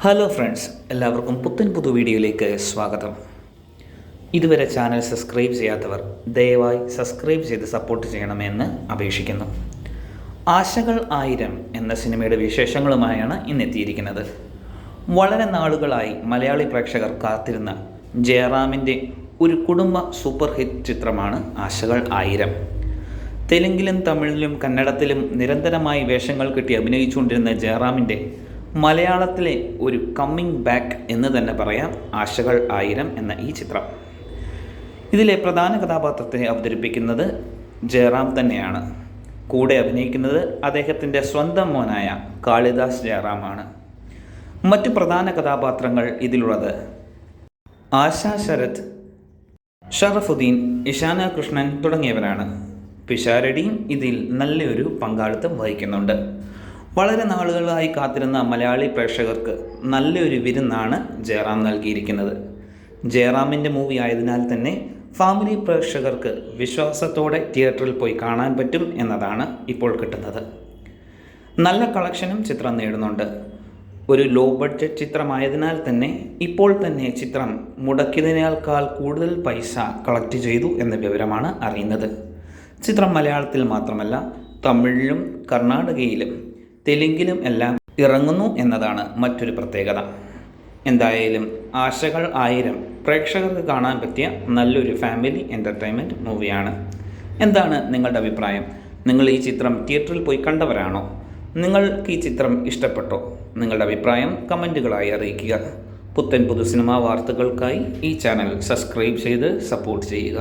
Hello friends, എല്ലാവർക്കും പുതു വീഡിയോയിലേക്ക് സ്വാഗതം. ഇതുവരെ ചാനൽ സബ്സ്ക്രൈബ് ചെയ്യാത്തവർ ദയവായി സബ്സ്ക്രൈബ് ചെയ്ത് സപ്പോർട്ട് ചെയ്യണമെന്ന് അപേക്ഷിക്കുന്നു. ആശകൾ 1000 എന്ന സിനിമയുടെ വിശേഷങ്ങളുമായാണ് ഇന്നെത്തിയിരിക്കുന്നത്. വളരെ നാളുകളായി മലയാളി പ്രേക്ഷകർ കാത്തിരുന്ന ജയറാമിൻ്റെ ഒരു കുടുംബ സൂപ്പർ ഹിറ്റ് ചിത്രമാണ് ആശകൾ 1000. തെലുങ്കിലും തമിഴിലും കന്നഡത്തിലും നിരന്തരമായി വേഷങ്ങൾ കിട്ടി അഭിനയിച്ചുകൊണ്ടിരുന്ന ജയറാമിൻ്റെ മലയാളത്തിലെ ഒരു കമ്മിങ് ബാക്ക് എന്ന് തന്നെ പറയാം ആശകൾ 1000 എന്ന ഈ ചിത്രം. ഇതിലെ പ്രധാന കഥാപാത്രത്തെ അവതരിപ്പിക്കുന്നത് ജയറാം തന്നെയാണ്. കൂടെ അഭിനയിക്കുന്നത് അദ്ദേഹത്തിൻ്റെ സ്വന്തം മോനായ കാളിദാസ് ജയറാമാണ്. മറ്റു പ്രധാന കഥാപാത്രങ്ങൾ ഇതിലുള്ളത് ആശാ ശരത്, ഷറഫുദ്ദീൻ, ഇഷാന കൃഷ്ണൻ തുടങ്ങിയവരാണ്. പിഷാരടിയും ഇതിൽ നല്ലൊരു പങ്കാളിത്തം വഹിക്കുന്നുണ്ട്. വളരെ നാളുകളായി കാത്തിരുന്ന മലയാളി പ്രേക്ഷകർക്ക് നല്ലൊരു വിരുന്നാണ് ജയറാം നൽകിയിരിക്കുന്നത്. ജയറാമിൻ്റെ മൂവി ആയതിനാൽ തന്നെ ഫാമിലി പ്രേക്ഷകർക്ക് വിശ്വാസത്തോടെ തിയേറ്ററിൽ പോയി കാണാൻ പറ്റും എന്നതാണ് ഇപ്പോൾ കിട്ടുന്നത്. നല്ല കളക്ഷനും ചിത്രം നേടുന്നുണ്ട്. ഒരു ലോ ബഡ്ജറ്റ് ചിത്രമായതിനാൽ തന്നെ ഇപ്പോൾ തന്നെ ചിത്രം മുടക്കിയതിനേക്കാൾ കൂടുതൽ പൈസ കളക്ട് ചെയ്തു എന്ന വിവരമാണ് അറിയുന്നത്. ചിത്രം മലയാളത്തിൽ മാത്രമല്ല തമിഴിലും കർണാടകയിലും തെലുങ്കിലും എല്ലാം ഇറങ്ങുന്നു എന്നതാണ് മറ്റൊരു പ്രത്യേകത. എന്തായാലും ആശകൾ 1000 പ്രേക്ഷകർക്ക് കാണാൻ പറ്റിയ നല്ലൊരു ഫാമിലി എൻ്റർടൈൻമെൻറ്റ് മൂവിയാണ്. എന്താണ് നിങ്ങളുടെ അഭിപ്രായം? നിങ്ങൾ ഈ ചിത്രം തിയേറ്ററിൽ പോയി കണ്ടവരാണോ? നിങ്ങൾക്ക് ഈ ചിത്രം ഇഷ്ടപ്പെട്ടോ? നിങ്ങളുടെ അഭിപ്രായം കമൻറ്റുകളായി അറിയിക്കുക. പുതു സിനിമാ വാർത്തകൾക്കായി ഈ ചാനൽ സബ്സ്ക്രൈബ് ചെയ്ത് സപ്പോർട്ട് ചെയ്യുക.